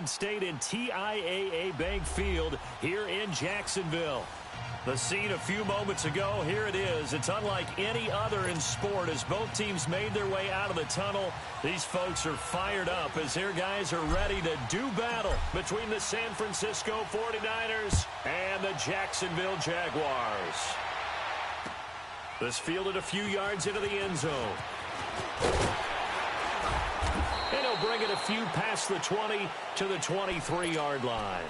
State in TIAA Bank Field here in Jacksonville. The scene a few moments ago, here it is. It's unlike any other in sport as both teams made their way out of the tunnel. These folks are fired up as their guys are ready to do battle between the San Francisco 49ers and the Jacksonville Jaguars. This fielded a few yards into the end zone. And he'll bring it a few past the 20 to the 23-yard line.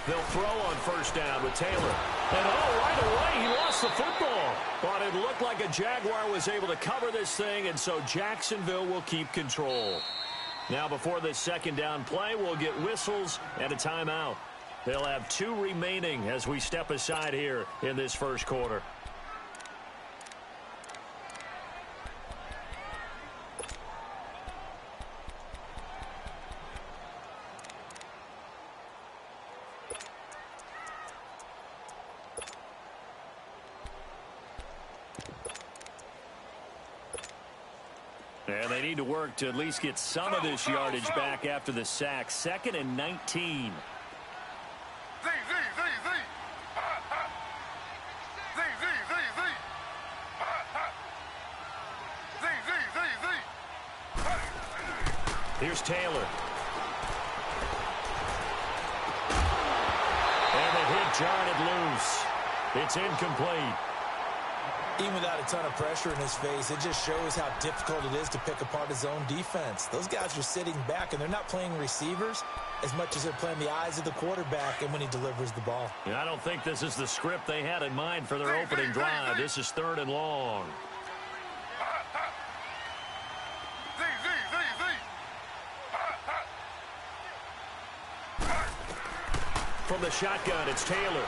They'll throw on first down with Taylor. And right away, he lost the football. But it looked like a Jaguar was able to cover this thing, and so Jacksonville will keep control. Now, before this second down play, we'll get whistles and a timeout. They'll have 2 remaining as we step aside here in this first quarter. And they need to work to at least get some of this yardage back after the sack. 2nd and 19. Here's Taylor. And the hit jarred loose. It's incomplete. Even without a ton of pressure in his face, it just shows how difficult it is to pick apart his own defense. Those guys are sitting back, and they're not playing receivers as much as they're playing the eyes of the quarterback and when he delivers the ball. Yeah, I don't think this is the script they had in mind for their opening drive. This is 3rd and long. From the shotgun, it's Taylor.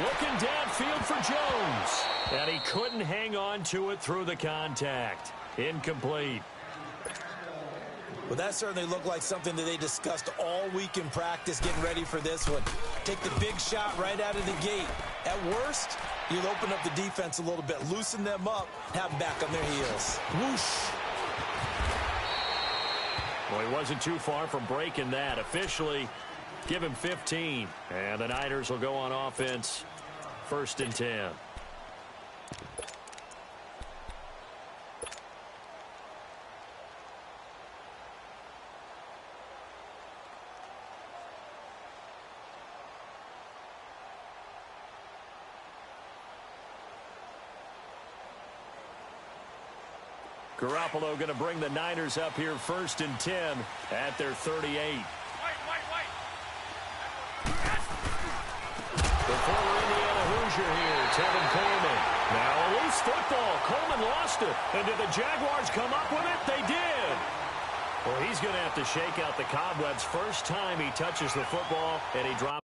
Looking downfield for Jones. And he couldn't hang on to it through the contact. Incomplete. Well, that certainly looked like something that they discussed all week in practice getting ready for this one. Take the big shot right out of the gate. At worst, you'll open up the defense a little bit, loosen them up, have them back on their heels. Whoosh. Well, he wasn't too far from breaking that. Officially, give him 15. And the Niners will go on offense. 1st and 10. Garoppolo going to bring the Niners up here 1st and 10 at their 38. The former Indiana Hoosier here, Tevin Coleman. Now a loose football. Coleman lost it. And did the Jaguars come up with it? They did. Well, he's going to have to shake out the cobwebs first time he touches the football, and he drops.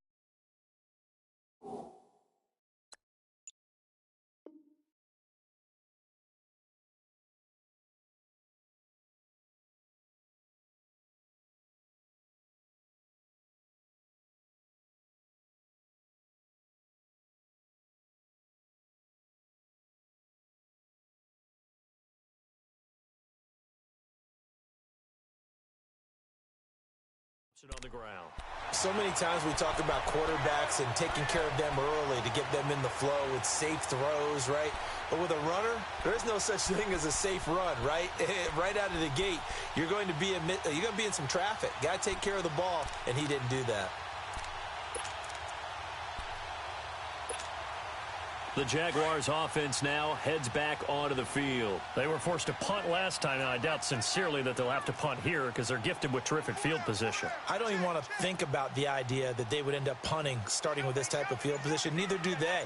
On the ground. So many times we talk about quarterbacks and taking care of them early to get them in the flow with safe throws, right? But with a runner, there is no such thing as a safe run, right? Right out of the gate, you're going to be in some traffic. Got to take care of the ball, and he didn't do that. The Jaguars offense now heads back onto the field. They were forced to punt last time, and I doubt sincerely that they'll have to punt here because they're gifted with terrific field position. I don't even want to think about the idea that they would end up punting starting with this type of field position. Neither do they.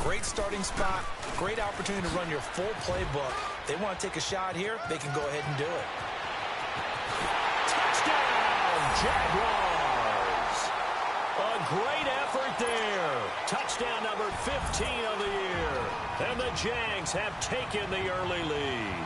Great starting spot, great opportunity to run your full playbook. They want to take a shot here, they can go ahead and do it. Touchdown, Jaguars! A great effort there. Touchdown number 15 of the year. And the Jags have taken the early lead.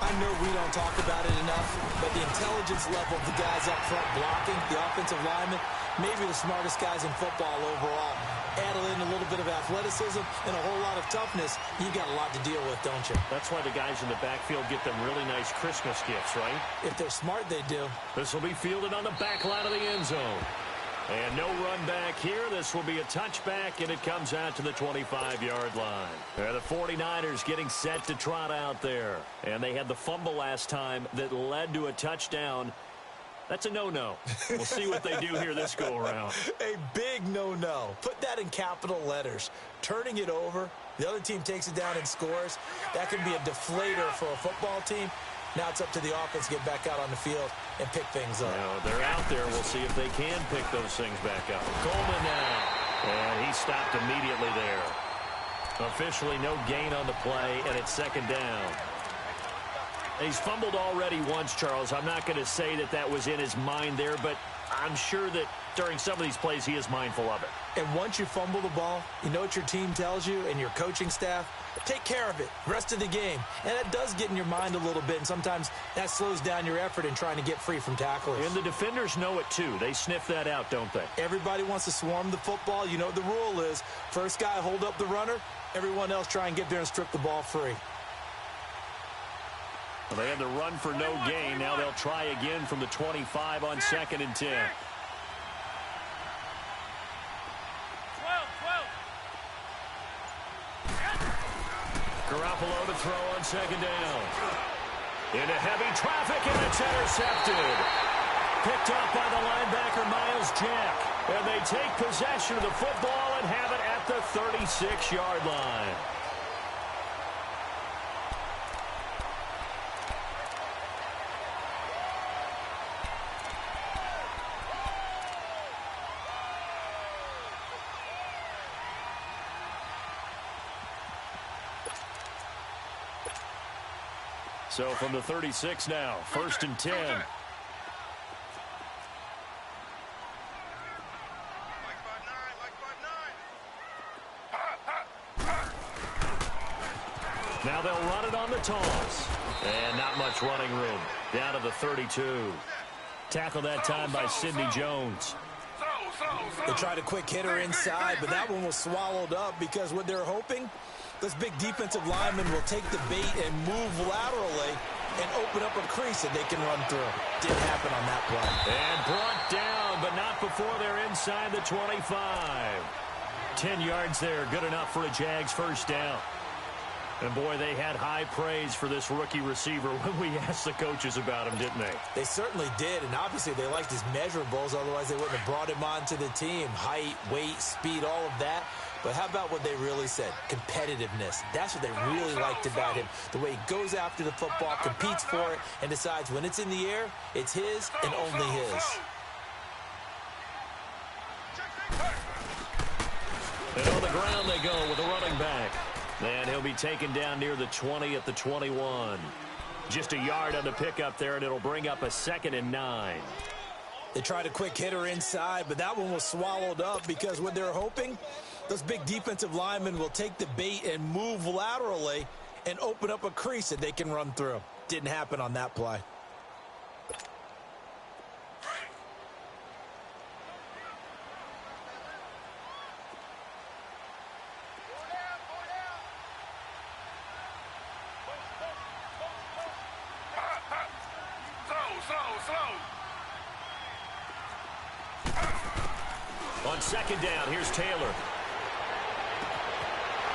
I know we don't talk about it enough, but the intelligence level of the guys up front blocking, the offensive linemen, maybe the smartest guys in football overall. Add in a little bit of athleticism and a whole lot of toughness, you got a lot to deal with, don't you? That's why the guys in the backfield get them really nice Christmas gifts, right? If they're smart, they do. This will be fielded on the back line of the end zone. And no run back here. This will be a touchback, and it comes out to the 25-yard line. The 49ers getting set to trot out there. And they had the fumble last time that led to a touchdown. That's a no-no. We'll see what they do here this go-around. A big no-no. Put that in capital letters. Turning it over, the other team takes it down and scores. That can be a deflator for a football team. Now it's up to the offense to get back out on the field and pick things up. They're out there. We'll see if they can pick those things back up. Coleman now. And he stopped immediately there. Officially no gain on the play, and it's second down. He's fumbled already once, Charles. I'm not going to say that that was in his mind there, but I'm sure that during some of these plays he is mindful of it. And once you fumble the ball, you know what your team tells you and your coaching staff? Take care of it rest of the game. And that does get in your mind a little bit, and sometimes that slows down your effort in trying to get free from tacklers. And the defenders know it too. They sniff that out, don't they? Everybody wants to swarm the football. You know what the rule is. First guy hold up the runner. Everyone else try and get there and strip the ball free. Well, they had to run for no gain. Now they'll try again from the 25 on 2nd and 10. Garoppolo to throw on 2nd down. Into heavy traffic, and it's intercepted. Picked up by the linebacker, Miles Jack. And they take possession of the football and have it at the 36-yard line. So from the 36 now, 1st and 10. Now they'll run it on the toss. And not much running room. Down to the 32. Tackled that time by Sidney Jones. They tried a quick hitter inside, but that one was swallowed up because what they're hoping, this big defensive lineman will take the bait and move laterally and open up a crease that they can run through. Didn't happen on that play. And brought down, but not before they're inside the 25. 10 yards there, good enough for a Jags first down. And, boy, they had high praise for this rookie receiver when we asked the coaches about him, didn't they? They certainly did, and obviously they liked his measurables. Otherwise, they wouldn't have brought him onto the team. Height, weight, speed, all of that. But how about what they really said? Competitiveness. That's what they really liked about him. The way he goes after the football, competes for it, and decides when it's in the air, it's his and only his. And on the ground they go with a running back. And he'll be taken down near the 20 at the 21. Just a yard on the pickup there, and it'll bring up a 2nd and 9. They tried a quick hitter inside, but that one was swallowed up because what they're hoping, those big defensive linemen will take the bait and move laterally and open up a crease that they can run through. Didn't happen on that play. On second down, here's Taylor.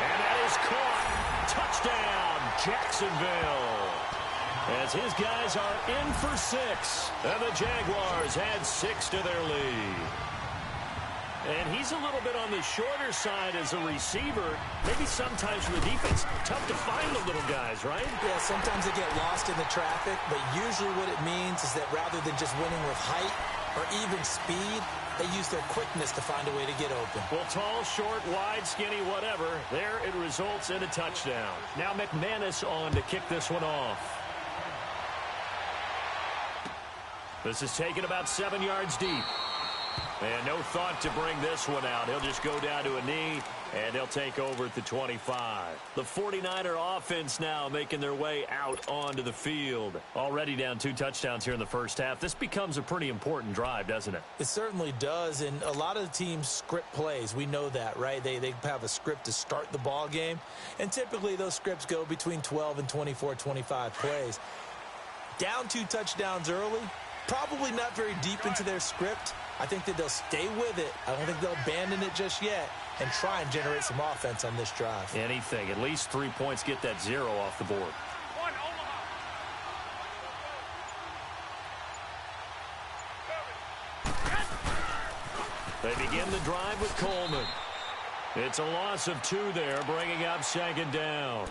And that is caught. Touchdown, Jacksonville. As his guys are in for 6. And the Jaguars add 6 to their lead. And he's a little bit on the shorter side as a receiver. Maybe sometimes for the defense, tough to find the little guys, right? Yeah, sometimes they get lost in the traffic, but usually what it means is that rather than just winning with height or even speed, they use their quickness to find a way to get open. Well, tall, short, wide, skinny, whatever, there it results in a touchdown. Now McManus on to kick this one off. This is taken about 7 yards deep. And no thought to bring this one out. He'll just go down to a knee, and they'll take over at the 25. The 49er offense now making their way out onto the field. Already down 2 touchdowns here in the first half. This becomes a pretty important drive, doesn't it? It certainly does, and a lot of the teams script plays. We know that, right? They have a script to start the ball game, and typically those scripts go between 12 and 24, 25 plays. Down 2 touchdowns early, probably not very deep into their script. I think that they'll stay with it. I don't think they'll abandon it just yet and try and generate some offense on this drive. Anything. At least 3 points, get that 0 off the board. They begin the drive with Coleman. It's a loss of 2 there, bringing up second down.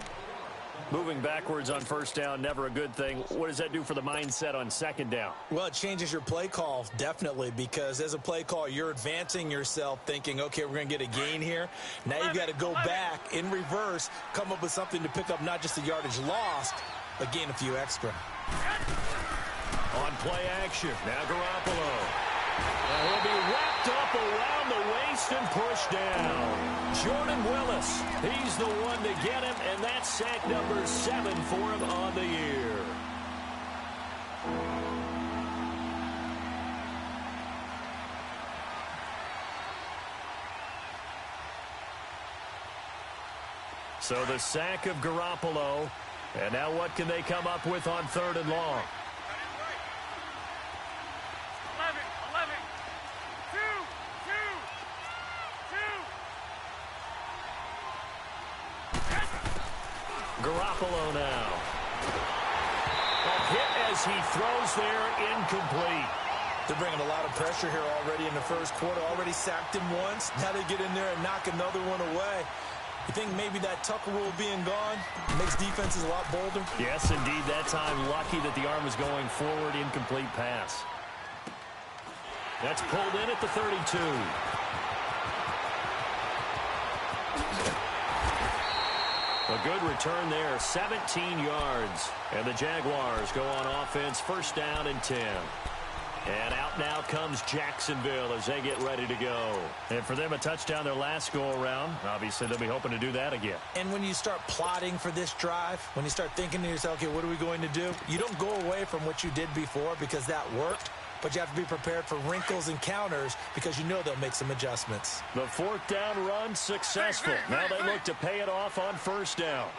Moving backwards on first down, never a good thing. What does that do for the mindset on second down? Well, it changes your play call, definitely, because as a play call, you're advancing yourself thinking, okay, we're going to get a gain here. Now you've got to go back in reverse, come up with something to pick up not just the yardage lost, but gain a few extra. On play action, now Garoppolo. And he'll be wrapped up around the waist and pushed down. Jordan Willis, he's the one to get him, and that's sack number 7 for him on the year. So the sack of Garoppolo, and now what can they come up with on 3rd and long? Garoppolo now. A hit as he throws there, incomplete. They're bringing a lot of pressure here already in the first quarter. Already sacked him once. Now they get in there and knock another one away. You think maybe that Tucker rule being gone makes defenses a lot bolder? Yes, indeed. That time, lucky that the arm was going forward. Incomplete pass. That's pulled in at the 32. A good return there, 17 yards. And the Jaguars go on offense, first down and 10. And out now comes Jacksonville as they get ready to go. And for them, a touchdown their last go-around. Obviously, they'll be hoping to do that again. And when you start plotting for this drive, when you start thinking to yourself, okay, what are we going to do? You don't go away from what you did before because that worked. But you have to be prepared for wrinkles and counters because you know they'll make some adjustments. The 4th down run successful. Now they look to pay it off on first down.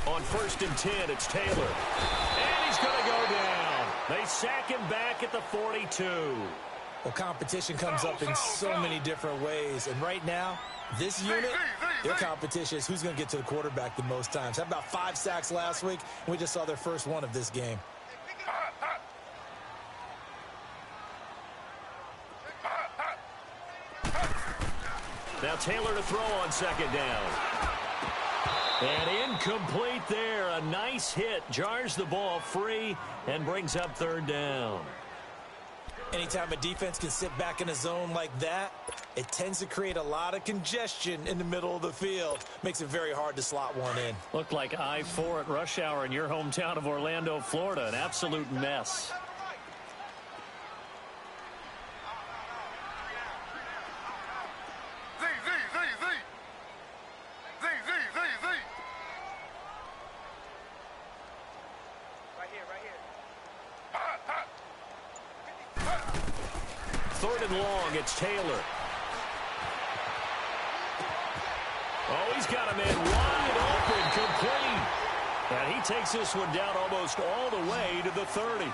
On 1st and 10, it's Taylor. And he's going to go down. They sack him back at the 42. Well, competition comes up in so many different ways. And right now, this unit, their competition is who's going to get to the quarterback the most times. Had about 5 sacks last week, and we just saw their first one of this game. Now Taylor to throw on second down. And incomplete there. A nice hit. Jars the ball free and brings up 3rd down. Anytime a defense can sit back in a zone like that, it tends to create a lot of congestion in the middle of the field. Makes it very hard to slot one in. Looked like I-4 at rush hour in your hometown of Orlando, Florida. An absolute mess. 3rd and long. It's Taylor. Oh, he's got a man wide open, complete. And he takes this one down almost all the way to the 30.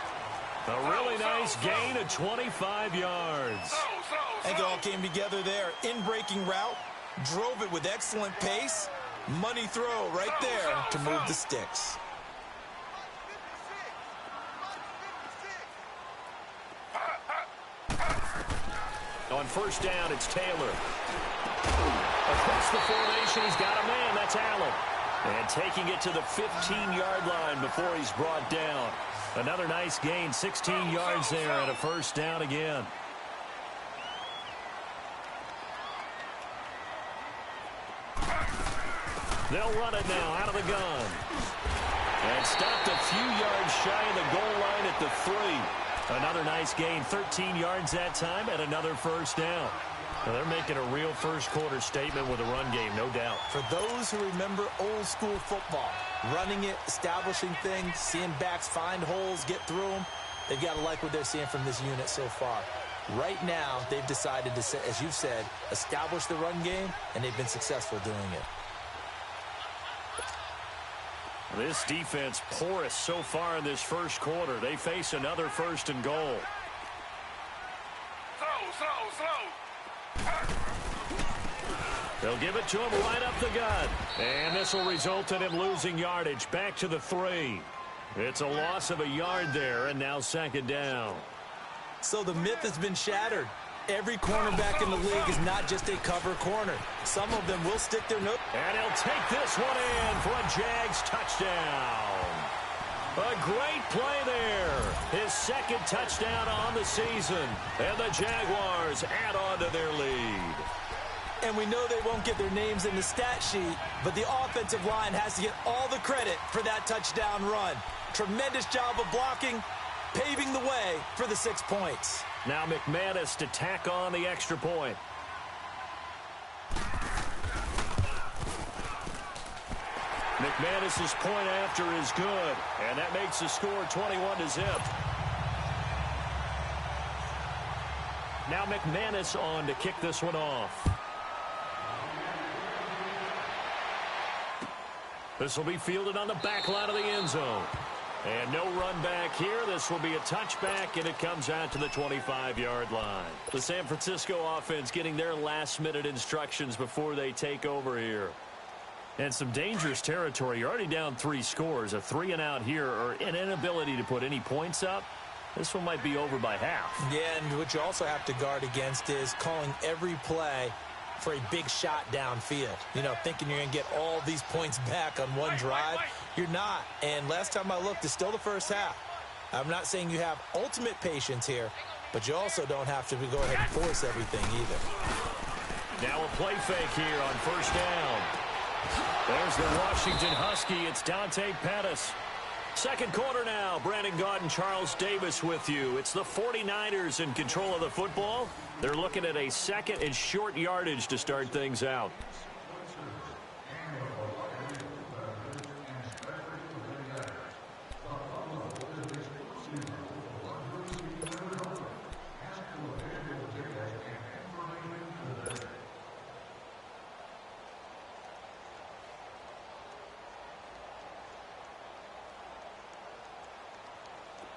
A really nice gain of 25 yards. I think it all came together there. In-breaking route, drove it with excellent pace. Money throw right there to move the sticks. On 1st down, it's Taylor. Across the formation, he's got a man. That's Allen. And taking it to the 15-yard line before he's brought down. Another nice gain, 16 yards there, and a 1st down again. They'll run it now out of the gun. And stopped a few yards shy of the goal line at the 3. Another nice gain, 13 yards that time, and another 1st down. Now they're making a real first-quarter statement with a run game, no doubt. For those who remember old-school football, running it, establishing things, seeing backs find holes, get through them, they've got to like what they're seeing from this unit so far. Right now, they've decided to, as you said, establish the run game, and they've been successful doing it. This defense porous so far in this first quarter. They face another 1st and goal. They'll give it to him right up the gut. And this will result in him losing yardage back to the 3. It's a loss of a yard there, and now 2nd down. So the myth has been shattered. Every cornerback in the league is not just a cover corner. Some of them will stick their nose. And he'll take this one in for a Jags touchdown. A great play there. His 2nd touchdown on the season. And the Jaguars add on to their lead. And we know they won't get their names in the stat sheet, but the offensive line has to get all the credit for that touchdown run. Tremendous job of blocking, paving the way for the 6 points. Now McManus to tack on the extra point. McManus's point after is good, and that makes the score 21-0. Now McManus on to kick this one off. This will be fielded on the back line of the end zone. And no run back here. This will be a touchback, and it comes out to the 25-yard line. The San Francisco offense getting their last-minute instructions before they take over here. And some dangerous territory. You're already down 3 scores. A 3-and-out here, or an inability to put any points up. This one might be over by half. Yeah, and what you also have to guard against is calling every play for a big shot downfield. You know, thinking you're going to get all these points back on one drive. You're not. And last time I looked, it's still the first half. I'm not saying you have ultimate patience here, but you also don't have to go ahead and force everything either. Now a play fake here on 1st down. There's the Washington Husky. It's Dante Pettis. 2nd quarter now. Brandon Gaudin and Charles Davis with you. It's the 49ers in control of the football. They're looking at a 2nd and short yardage to start things out.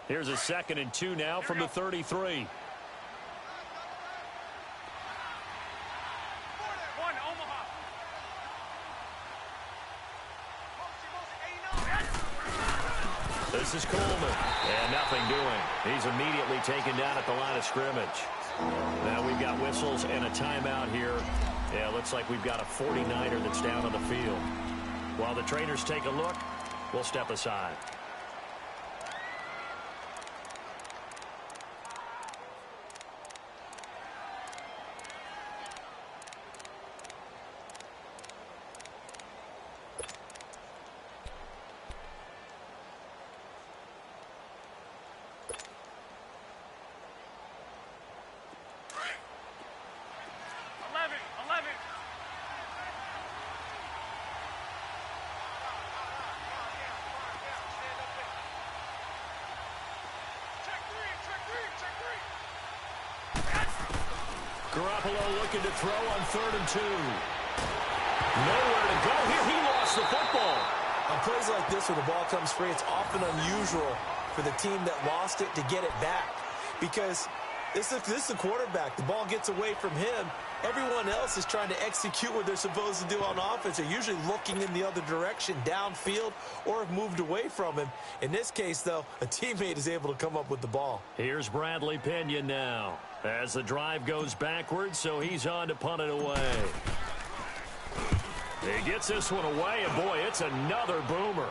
Here's a 2nd and 2 now from the 33. This is Coleman, and nothing doing. He's immediately taken down at the line of scrimmage. Now we've got whistles and a timeout here. Yeah, looks like we've got a 49er that's down on the field. While the trainers take a look, we'll step aside. Garoppolo looking to throw on 3rd and 2. Nowhere to go here. He lost the football. On plays like this where the ball comes free, it's often unusual for the team that lost it to get it back. Because this is the quarterback. The ball gets away from him. Everyone else is trying to execute what they're supposed to do on offense. They're usually looking in the other direction, downfield, or have moved away from him. In this case, though, a teammate is able to come up with the ball. Here's Bradley Pinion now as the drive goes backwards, so he's on to punt it away. He gets this one away, and boy, it's another boomer.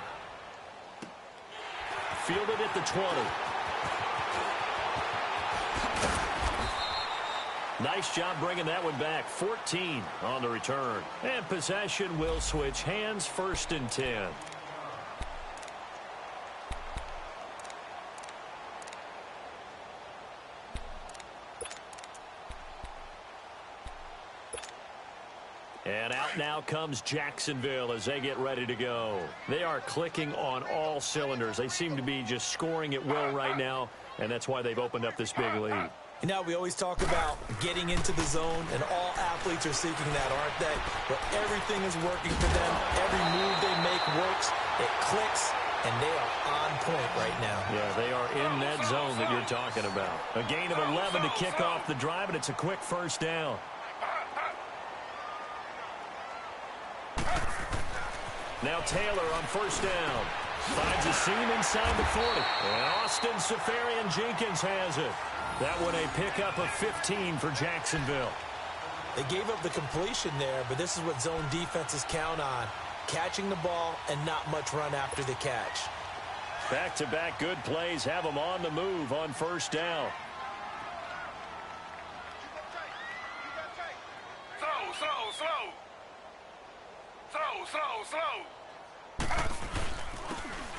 Fielded at the 20. Nice job bringing that one back. 14 on the return. And possession will switch hands, 1st and 10. And out now comes Jacksonville as they get ready to go. They are clicking on all cylinders. They seem to be just scoring at will right now, and that's why they've opened up this big lead. You know, we always talk about getting into the zone, and all athletes are seeking that, aren't they? Where everything is working for them. Every move they make works. It clicks, and they are on point right now. Yeah, they are in that zone that you're talking about. A gain of 11 to kick off the drive, and it's a quick 1st down. Now Taylor on 1st down. Finds a seam inside the 40. And Austin Seferian-Jenkins has it. That one a pickup of 15 for Jacksonville. They gave up the completion there, but this is what zone defenses count on. Catching the ball and not much run after the catch. Back-to-back good plays have them on the move on 1st down.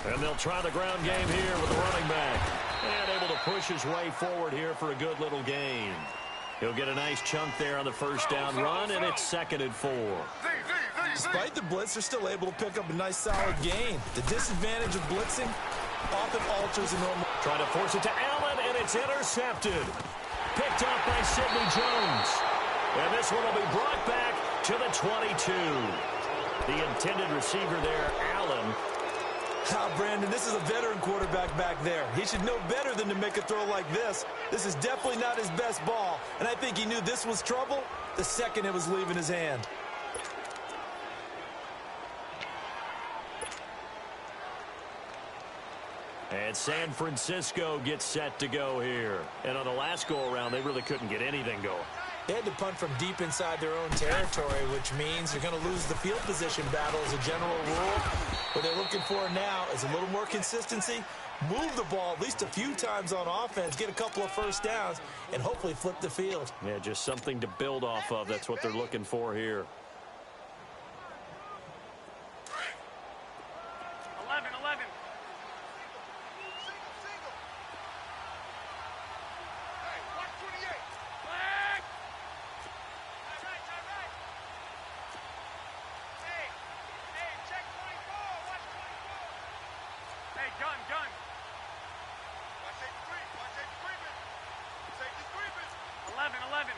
And they'll try the ground game here with the running back. And able to push his way forward here for a good little gain. He'll get a nice chunk there on the 1st down run, and it's 2nd and 4. Despite the blitz, they're still able to pick up a nice solid gain. The disadvantage of blitzing often alters the normal. Trying to force it to Allen, and it's intercepted. Picked off by Sidney Jones. And this one will be brought back to the 22. The intended receiver there, Allen. Brandon, this is a veteran quarterback back there. He should know better than to make a throw like this. This is definitely not his best ball, and I think he knew this was trouble the second it was leaving his hand. And San Francisco gets set to go here. And on the last go-around, they really couldn't get anything going. They had to punt from deep inside their own territory, which means they're going to lose the field position battle as a general rule. What they're looking for now is a little more consistency, move the ball at least a few times on offense, get a couple of 1st downs, and hopefully flip the field. Yeah, just something to build off of. That's what they're looking for here. 11. Gun. Watch 11.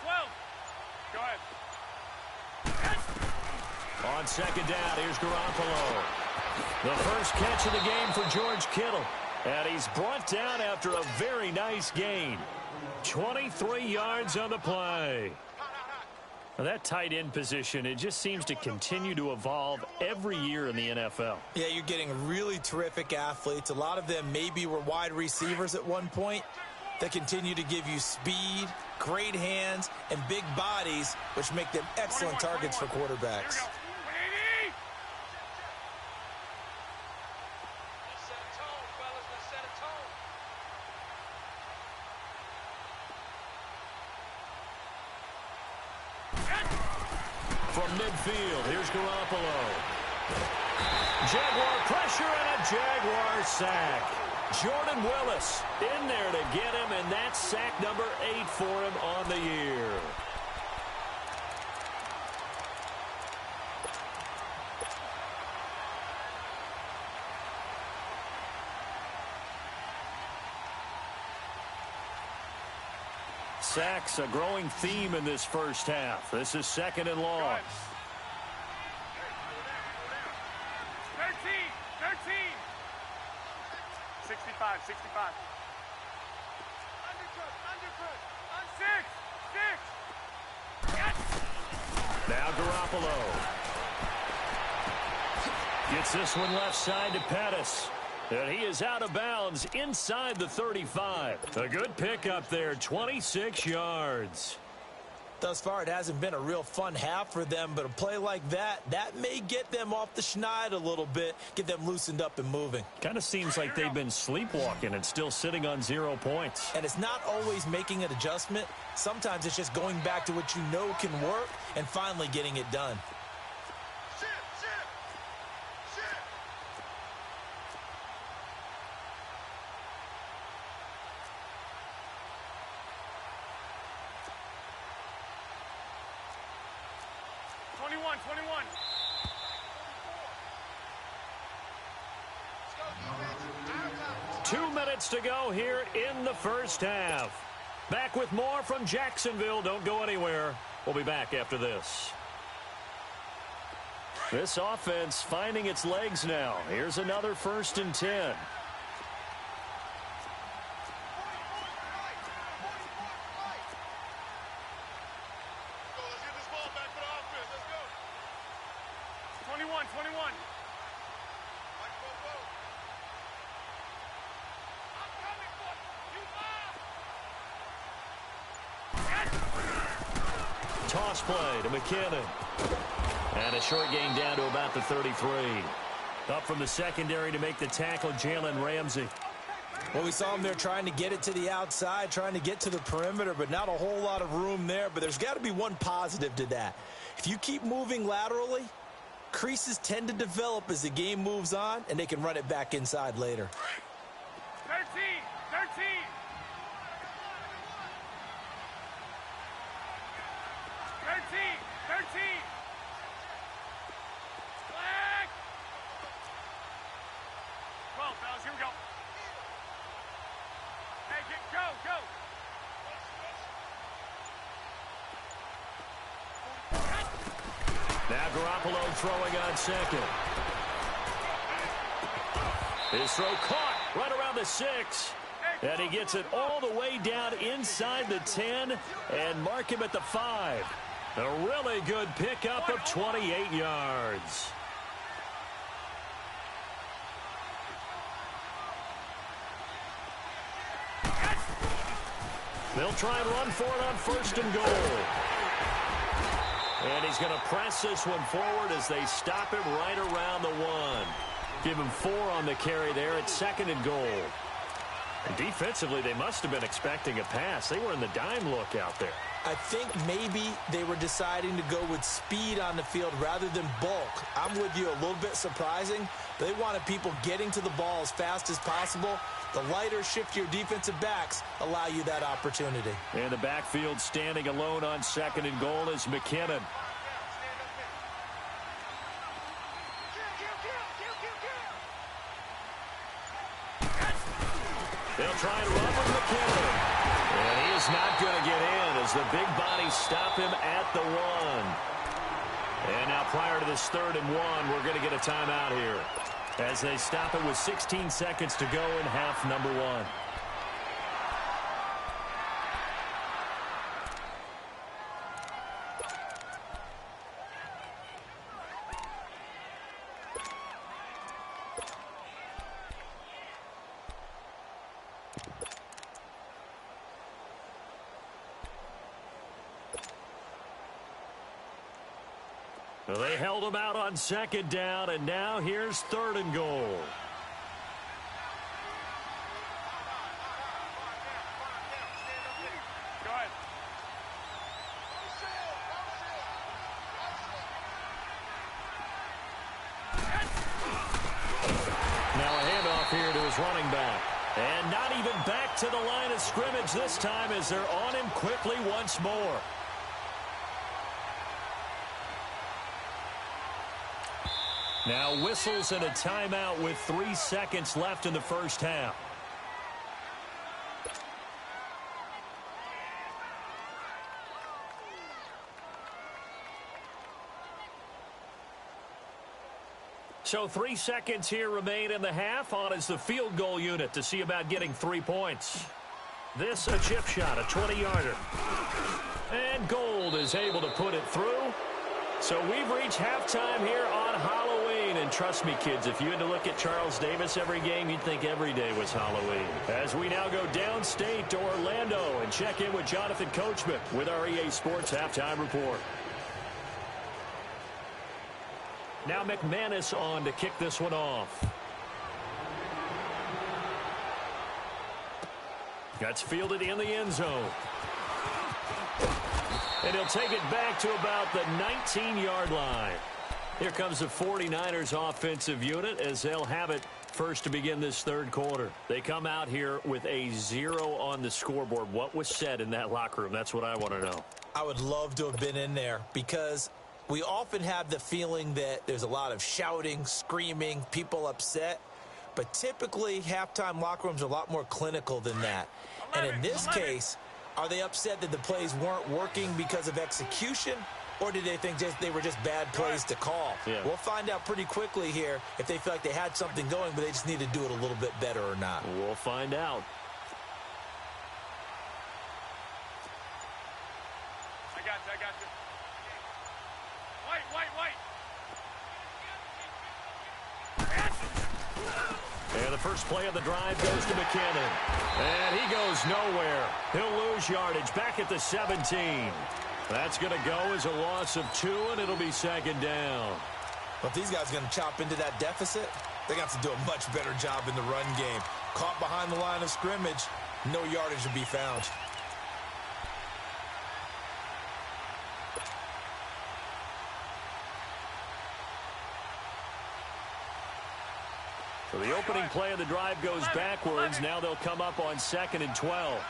12. Go ahead. On 2nd down, here's Garoppolo. The first catch of the game for George Kittle. And he's brought down after a very nice gain. 23 yards on the play. Now that tight end position, it just seems to continue to evolve every year in the NFL. Yeah, you're getting really terrific athletes. A lot of them maybe were wide receivers at one point. They continue to give you speed, great hands, and big bodies, which make them excellent targets for quarterbacks. From midfield, here's Garoppolo. Jaguar pressure and a Jaguar sack. Jordan Willis in there to get him, and that's sack number 8 for him on the year. Sacks, a growing theme in this first half. This is 2nd and long. 13, 65, 65. Undercut, on 6. Yes! Now Garoppolo. Gets this one left side to Pettis. And he is out of bounds inside the 35. A good pickup there, 26 yards. Thus far, it hasn't been a real fun half for them, but a play like that may get them off the schneid a little bit, get them loosened up and moving. Kind of seems like they've been sleepwalking and still sitting on 0 points. And it's not always making an adjustment. Sometimes it's just going back to what you know can work and finally getting it done. 21. 2 minutes to go here in the first half. Back with more from Jacksonville. Don't go anywhere. We'll be back after this. This offense finding its legs now. Here's another 1st and 10. Toss play to McKinnon. And a short gain down to about the 33. Up from the secondary to make the tackle, Jalen Ramsey. Well, we saw him there trying to get it to the outside, trying to get to the perimeter, but not a whole lot of room there. But there's got to be one positive to that. If you keep moving laterally, creases tend to develop as the game moves on, and they can run it back inside later. 13. 13. Flag. 12, fellas, here we go. Hey, go. Now Garoppolo throwing on 2nd. His throw caught right around the 6. And he gets it all the way down inside the 10 and mark him at the 5. A really good pickup of 28 yards. They'll try and run for it on 1st and goal. And he's going to press this one forward as they stop him right around the 1. Give him 4 on the carry there at 2nd and goal. And defensively, they must have been expecting a pass. They were in the dime look out there. I think maybe they were deciding to go with speed on the field rather than bulk. I'm with you, a little bit surprising. They wanted people getting to the ball as fast as possible. The lighter, shiftier defensive backs allow you that opportunity. And the backfield standing alone on 2nd and goal is McKinnon. They'll try and run with McKinnon. And he is not going to get in as the big bodies stop him at the 1. And now prior to this 3rd and 1, we're going to get a timeout here as they stop it with 16 seconds to go in half number 1. Well, they held him out on 2nd down, and now here's 3rd and goal. Go ahead. Now a handoff here to his running back. And not even back to the line of scrimmage this time as they're on him quickly once more. Now whistles and a timeout with 3 seconds left in the first half. So 3 seconds here remain in the half. On is the field goal unit to see about getting 3 points. This a chip shot, a 20-yarder. And Gold is able to put it through. So we've reached halftime here on Halloween. And trust me, kids, if you had to look at Charles Davis every game, you'd think every day was Halloween. As we now go downstate to Orlando and check in with Jonathan Coachman with our EA Sports Halftime Report. Now McManus on to kick this one off. That's fielded in the end zone. And he'll take it back to about the 19-yard line. Here comes the 49ers offensive unit as they'll have it first to begin this third quarter. They come out here with a 0 on the scoreboard. What was said in that locker room? That's what I want to know. I would love to have been in there because we often have the feeling that there's a lot of shouting, screaming, people upset. But typically, halftime locker rooms are a lot more clinical than that. And in this case, are they upset that the plays weren't working because of execution? Or did they think they were just bad plays to call? Yeah. We'll find out pretty quickly here if they feel like they had something going, but they just need to do it a little bit better or not. We'll find out. I got you. White. And the first play of the drive goes to McKinnon. And he goes nowhere. He'll lose yardage back at the 17. That's going to go as a loss of 2, and it'll be second down. But if these guys are going to chop into that deficit, they got to do a much better job in the run game. Caught behind the line of scrimmage, no yardage to be found. So the opening play of the drive goes backwards. Now they'll come up on 2nd and 12.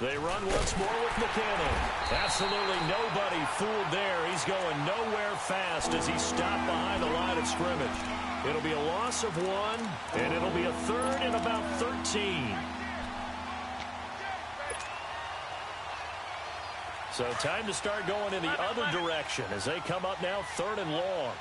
They run once more with McKinnon. Absolutely nobody fooled there. He's going nowhere fast as he's stopped behind the line of scrimmage. It'll be a loss of 1, and it'll be a 3rd and about 13. So time to start going in the other direction as they come up now 3rd and long.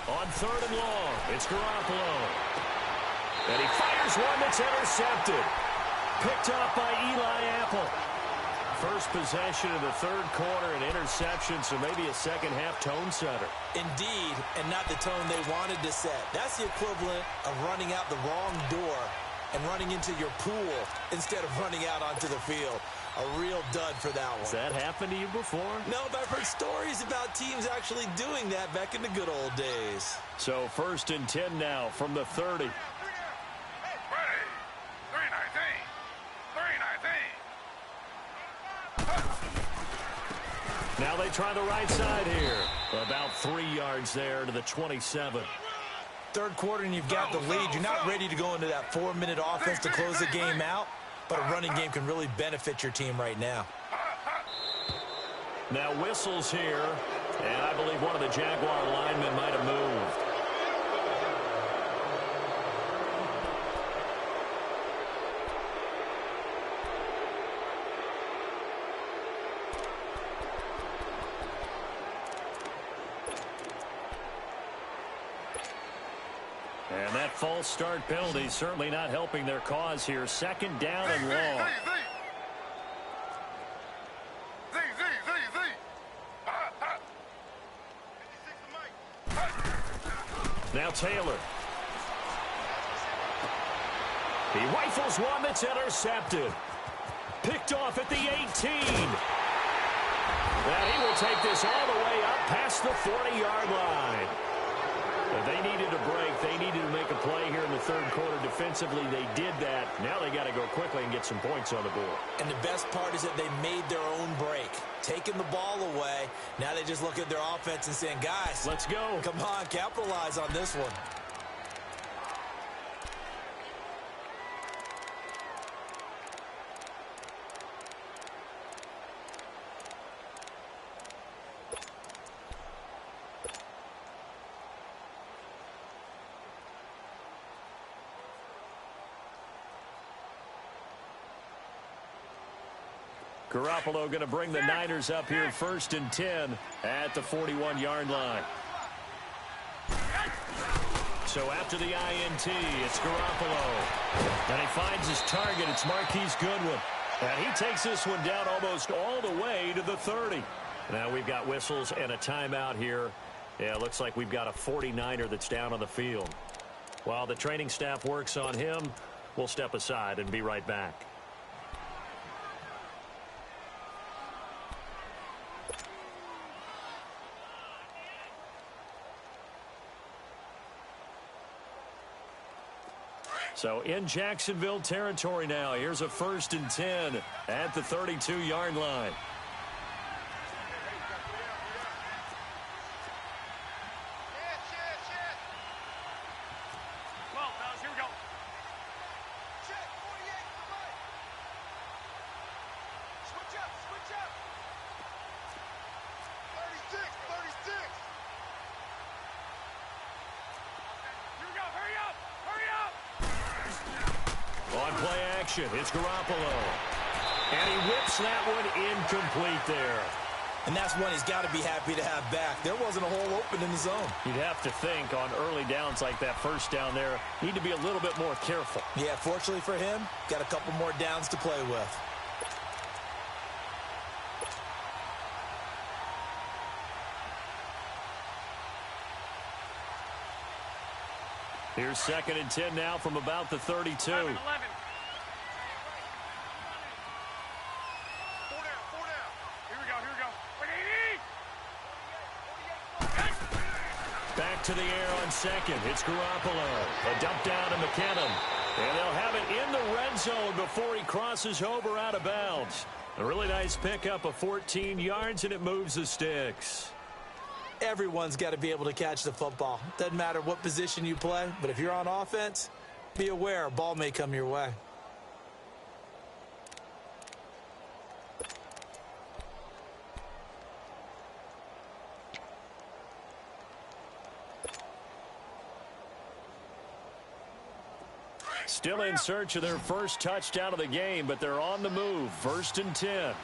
On 3rd and long, it's Garoppolo. And he fires one that's intercepted. Picked up by Eli Apple. First possession of the third quarter, an interception, so maybe a second-half tone setter. Indeed, and not the tone they wanted to set. That's the equivalent of running out the wrong door and running into your pool instead of running out onto the field. A real dud for that one. Has that happened to you before? No, but I've heard stories about teams actually doing that back in the good old days. So 1st and 10 now from the 30. Now they try the right side here. About 3 yards there to the 27. Third quarter and you've got the lead. You're not ready to go into that 4-minute offense to close the game out, but a running game can really benefit your team right now. Now whistles here, and I believe one of the Jaguar linemen might have moved. And that false start penalty certainly not helping their cause here. 2nd down and long. Now Taylor. He rifles one that's intercepted. Picked off at the 18. And he will take this all the way up past the 40-yard line. If they needed a break, they needed to make a play here in the third quarter. Defensively, they did that. Now they got to go quickly and get some points on the board. And the best part is that they made their own break. Taking the ball away. Now they just look at their offense and saying, guys, let's go. Come on, capitalize on this one. Garoppolo going to bring the Niners up here 1st and 10 at the 41-yard line. So after the INT, it's Garoppolo. And he finds his target. It's Marquise Goodwin. And he takes this one down almost all the way to the 30. Now we've got whistles and a timeout here. Yeah, it looks like we've got a 49er that's down on the field. While the training staff works on him, we'll step aside and be right back. So in Jacksonville territory now. Here's a 1st and 10 at the 32-yard line. It's Garoppolo. And he whips that one incomplete there. And that's one he's got to be happy to have back. There wasn't a hole open in the zone. You'd have to think on early downs like that first down there, need to be a little bit more careful. Yeah, fortunately for him, got a couple more downs to play with. Here's 2nd and 10 now from about the 32. 11. Back to the air on 2nd. It's Garoppolo. A dump down to McKinnon. And they'll have it in the red zone before he crosses over out of bounds. A really nice pickup of 14 yards, and it moves the sticks. Everyone's got to be able to catch the football. Doesn't matter what position you play, but if you're on offense, be aware a ball may come your way. Still in search of their first touchdown of the game, but they're on the move. 1st and 10.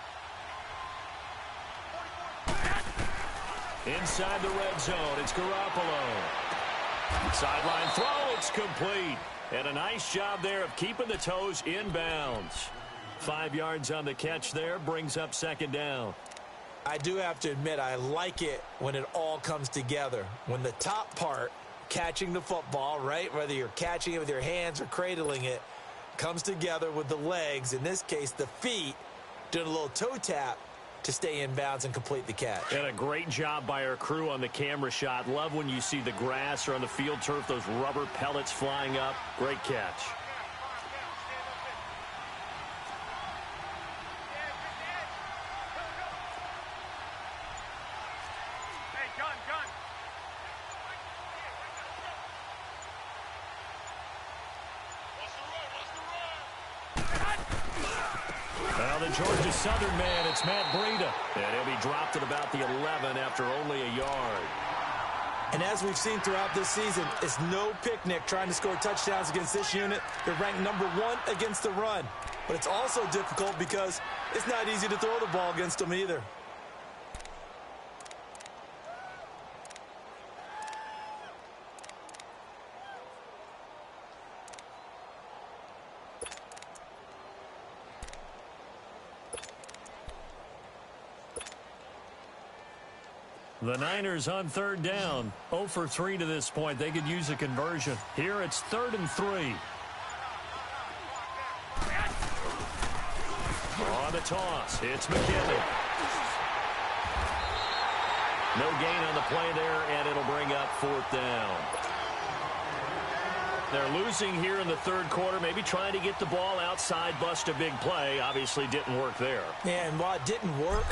Inside the red zone, it's Garoppolo. Sideline throw, it's complete. And a nice job there of keeping the toes in bounds. 5 yards on the catch there, brings up 2nd down. I do have to admit, I like it when it all comes together. When the top part, catching the football, right, whether you're catching it with your hands or cradling it, comes together with the legs, in this case the feet, doing a little toe tap to stay in bounds and complete the catch. And a great job by our crew on the camera shot. Love when you see the grass or on the field turf, those rubber pellets flying up. Great catch. Georgia Southern man, it's Matt Breida. And he'll be dropped at about the 11 after only a yard. And as we've seen throughout this season, it's no picnic trying to score touchdowns against this unit. They're ranked #1 against the run. But it's also difficult because it's not easy to throw the ball against them either. The Niners on 3rd down. 0 for 3 to this point. They could use a conversion. Here it's 3rd and 3. On the toss, it's McKinnon. No gain on the play there, and it'll bring up 4th down. They're losing here in the 3rd quarter, maybe trying to get the ball outside, bust a big play. Obviously didn't work there. Yeah, and while it didn't work,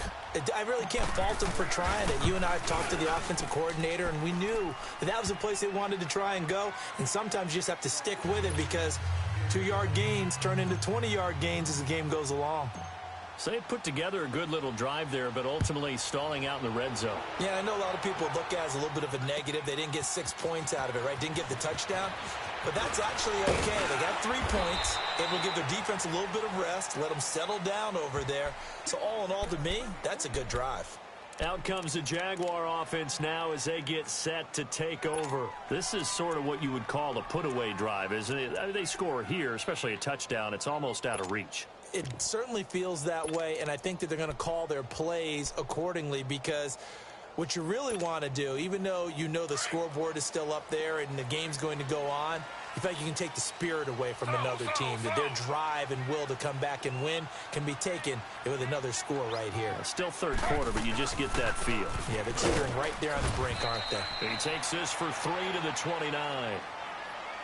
I really can't fault them for trying it. You and I talked to the offensive coordinator, and we knew that was the place they wanted to try and go. And sometimes you just have to stick with it because 2-yard gains turn into 20-yard gains as the game goes along. So they put together a good little drive there, but ultimately stalling out in the red zone. Yeah, I know a lot of people look at it as a little bit of a negative. They didn't get 6 points out of it, right? Didn't get the touchdown. But that's actually okay. They got 3 points. It will give their defense a little bit of rest, let them settle down over there. So all in all, to me, that's a good drive. Out comes the Jaguar offense now as they get set to take over. This is sort of what you would call a put-away drive, isn't it? I mean, they score here, especially a touchdown. It's almost out of reach. It certainly feels that way, and I think that they're going to call their plays accordingly, because what you really want to do, even though you know the scoreboard is still up there and the game's going to go on, you feel like you can take the spirit away from another team, that their drive and will to come back and win can be taken with another score right here. Still third quarter, but you just get that feel. Yeah, they're teetering right there on the brink, aren't they? He takes this for 3 to the 29.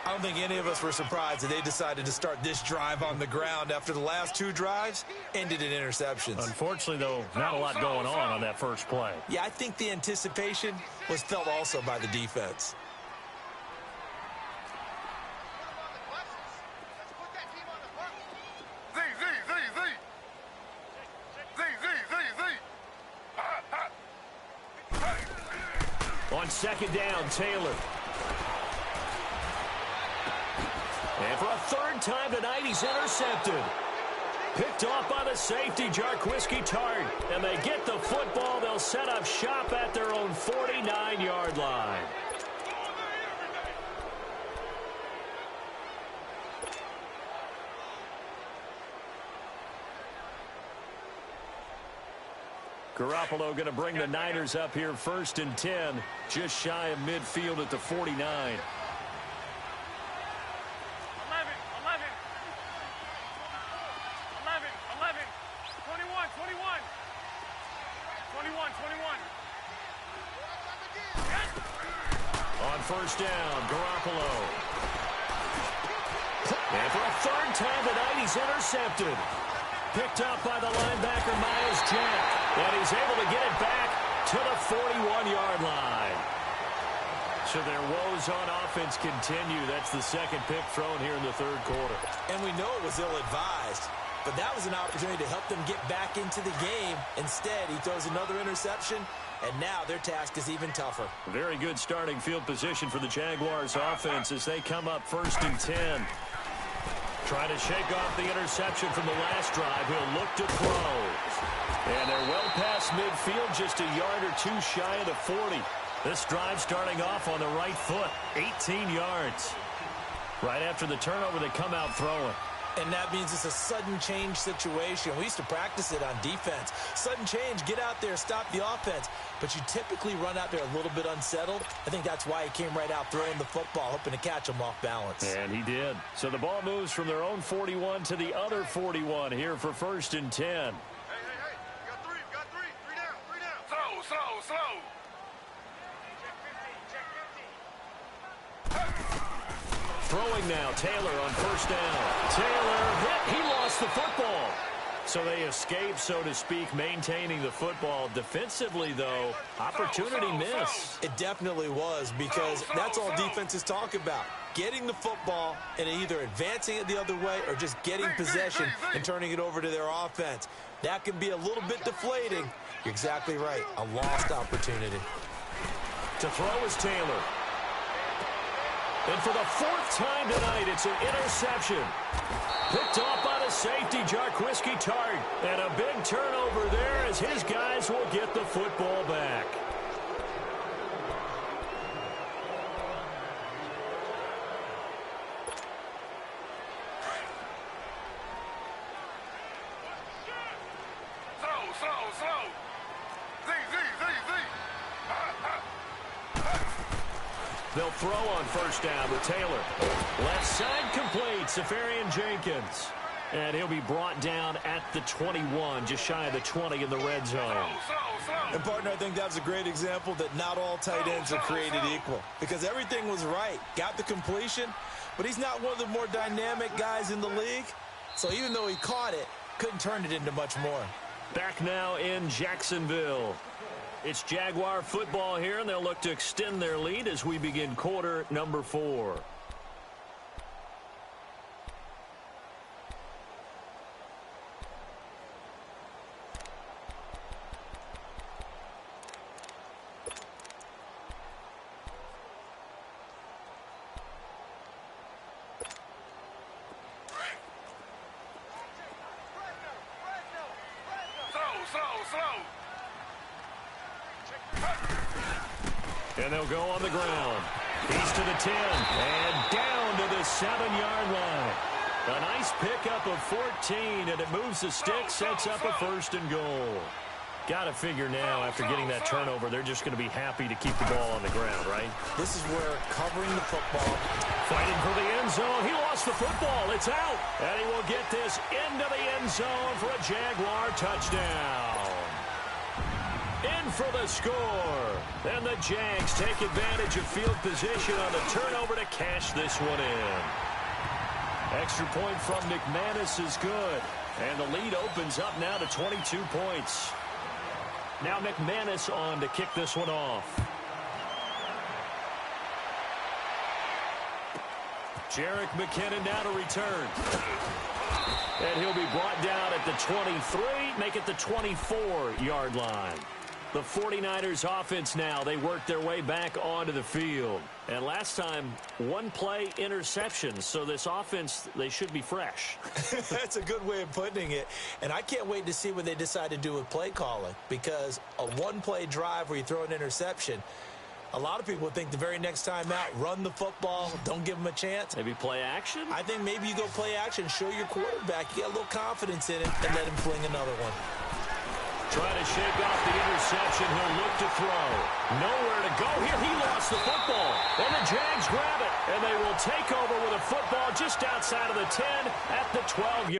I don't think any of us were surprised that they decided to start this drive on the ground after the last 2 drives ended in interceptions. Unfortunately, though, not a lot going on that first play. Yeah, I think the anticipation was felt also by the defense. On second down, Taylor. And for a third time tonight, he's intercepted. Picked off by the safety, Jarquiski Tart. And they get the football. They'll set up shop at their own 49-yard line. Garoppolo going to bring the Niners up here 1st and 10, just shy of midfield at the 49. 11, 11, 11, 21, 21, 21, 21. On first down, Garoppolo. And for a third time tonight, he's intercepted. Picked up by the linebacker, Myles Jack. And he's able to get it back to the 41-yard line. So their woes on offense continue. That's the second pick thrown here in the third quarter. And we know it was ill-advised, but that was an opportunity to help them get back into the game. Instead, he throws another interception, and now their task is even tougher. Very good starting field position for the Jaguars offense as they come up 1st and 10. Trying to shake off the interception from the last drive. He'll look to throw. And they're well past midfield, just a yard or 2 shy of the 40. This drive starting off on the right foot, 18 yards. Right after the turnover, they come out throwing. And that means it's a sudden change situation. We used to practice it on defense. Sudden change, get out there, stop the offense. But you typically run out there a little bit unsettled. I think that's why he came right out throwing the football, hoping to catch him off balance. And he did. So the ball moves from their own 41 to the other 41 here for 1st and 10. Hey, you got 3, three down. Slow. Throwing now, Taylor on first down. Taylor hit, he lost the football. So they escape, so to speak, maintaining the football. Defensively, though, opportunity miss. It definitely was, because that's all defenses talk about. Getting the football and either advancing it the other way or just getting possession and turning it over to their offense. That can be a little bit deflating. You're exactly right. A lost opportunity. To throw is Taylor. And for the 4th time tonight, it's an interception. Picked off by the safety, Jarquiski Tart. And a big turnover there as his guys will get the football back. Slow. They'll throw on first down with Taylor. Left side complete, Safarian Jenkins. And he'll be brought down at the 21, just shy of the 20 in the red zone. And, partner, I think that was a great example that not all tight ends are created equal, because everything was right. Got the completion, but he's not one of the more dynamic guys in the league. So even though he caught it, couldn't turn it into much more. Back now in Jacksonville. It's Jaguar football here, and they'll look to extend their lead as we begin quarter number 4. And they'll go on the ground. He's to the 10 and down to the 7-yard line. A nice pickup of 14, and it moves the stick, sets up a 1st and goal. Got to figure now, after getting that turnover, they're just going to be happy to keep the ball on the ground, right? This is where covering the football. Fighting for the end zone. He lost the football. It's out. And he will get this into the end zone for a Jaguar touchdown. In for the score. And the Jags take advantage of field position on the turnover to cash this one in. Extra point from McManus is good. And the lead opens up now to 22 points. Now McManus on to kick this one off. Jerick McKinnon now to return. And he'll be brought down at the 23, make it the 24-yard line. The 49ers offense now, they work their way back onto the field. And last time, one play interception. So this offense, they should be fresh. That's a good way of putting it. And I can't wait to see what they decide to do with play calling. Because a one-play drive where you throw an interception, a lot of people think the very next time out, run the football, don't give them a chance. Maybe play action? I think maybe you go play action, show your quarterback, you got a little confidence in it, and let him fling another one. Trying to shake off the interception. He'll look to throw. Nowhere to go here. He lost the football. And the Jags grab it. And they will take over with a football just outside of the 10 at the 12-yard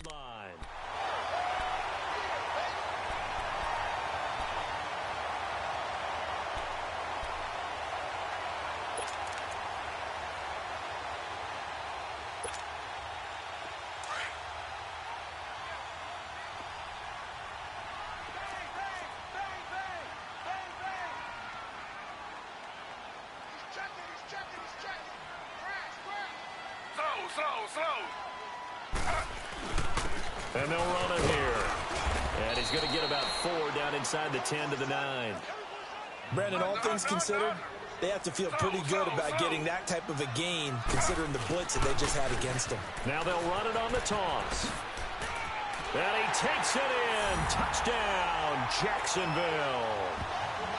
line. And they'll run it here. And he's going to get about 4 down inside the 10 to the 9. Brandon, all things considered, they have to feel pretty good about getting that type of a gain, considering the blitz that they just had against them. Now they'll run it on the toss. And he takes it in. Touchdown, Jacksonville.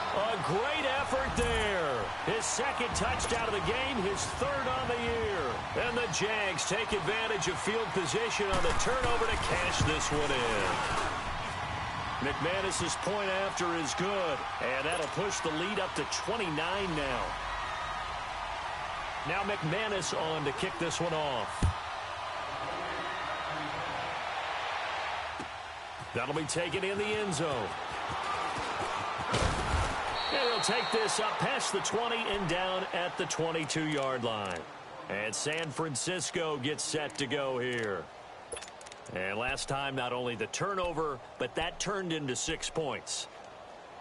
A great effort there. His second touchdown of the game, his 3rd on the year. And the Jags take advantage of field position on the turnover to cash this one in. McManus's point after is good. And that'll push the lead up to 29 now. Now McManus on to kick this one off. That'll be taken in the end zone. And he'll take this up past the 20 and down at the 22-yard line. And San Francisco gets set to go here. And last time, not only the turnover, but that turned into 6 points.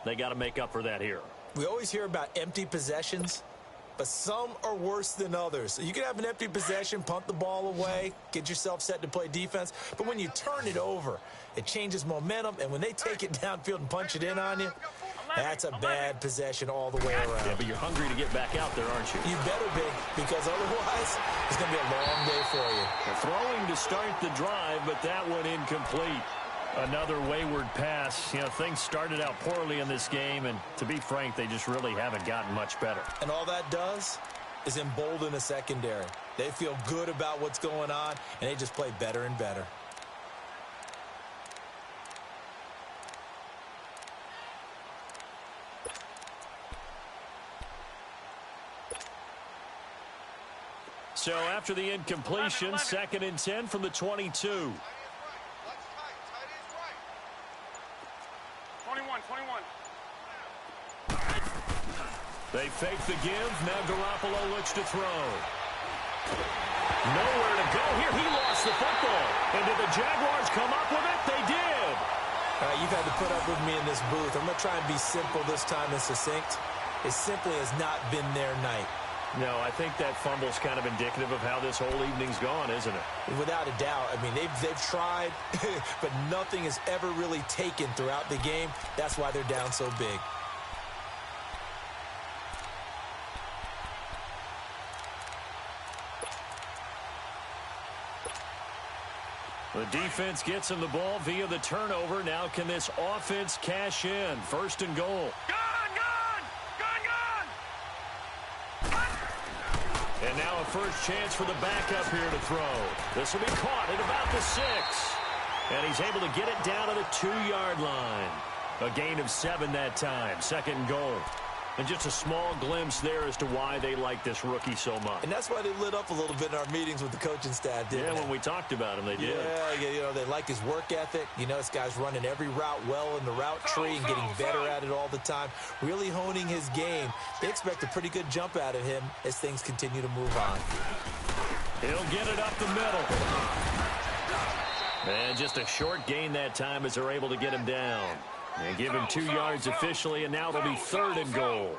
They got to make up for that here. We always hear about empty possessions, but some are worse than others. So you can have an empty possession, punt the ball away, get yourself set to play defense. But when you turn it over, it changes momentum. And when they take it downfield and punch it in on you, that's a bad possession all the way around. Yeah, but you're hungry to get back out there, aren't you? You better be, because otherwise it's going to be a long day for you. Throwing to start the drive, but that one incomplete. Another wayward pass. You know, things started out poorly in this game, and to be frank, they just really haven't gotten much better. And all that does is embolden a secondary. They feel good about what's going on, and they just play better and better. So after the incompletion, 2nd and 10 from the 22. 21. They fake the give. Now Garoppolo looks to throw. Nowhere to go here. He lost the football. And did the Jaguars come up with it? They did. All right, you've had to put up with me in this booth. I'm going to try and be simple this time and succinct. It simply has not been their night. No, I think that fumble's kind of indicative of how this whole evening's gone, isn't it? Without a doubt. I mean, they've tried, but nothing has ever really taken throughout the game. That's why they're down so big. The defense gets him the ball via the turnover. Now can this offense cash in? First and goal. And now a first chance for the backup here to throw. This will be caught at about the 6. And he's able to get it down to the 2-yard line. A gain of 7 that time. Second and goal. And just a small glimpse there as to why they like this rookie so much. And that's why they lit up a little bit in our meetings with the coaching staff, didn't they? Yeah, when we talked about him, they did. Yeah, you know, they like his work ethic. You know, this guy's running every route well in the route tree and getting better at it all the time, really honing his game. They expect a pretty good jump out of him as things continue to move on. He'll get it up the middle. And just a short gain that time as they're able to get him down. And give him 2 yards officially, and now it'll be third and goal.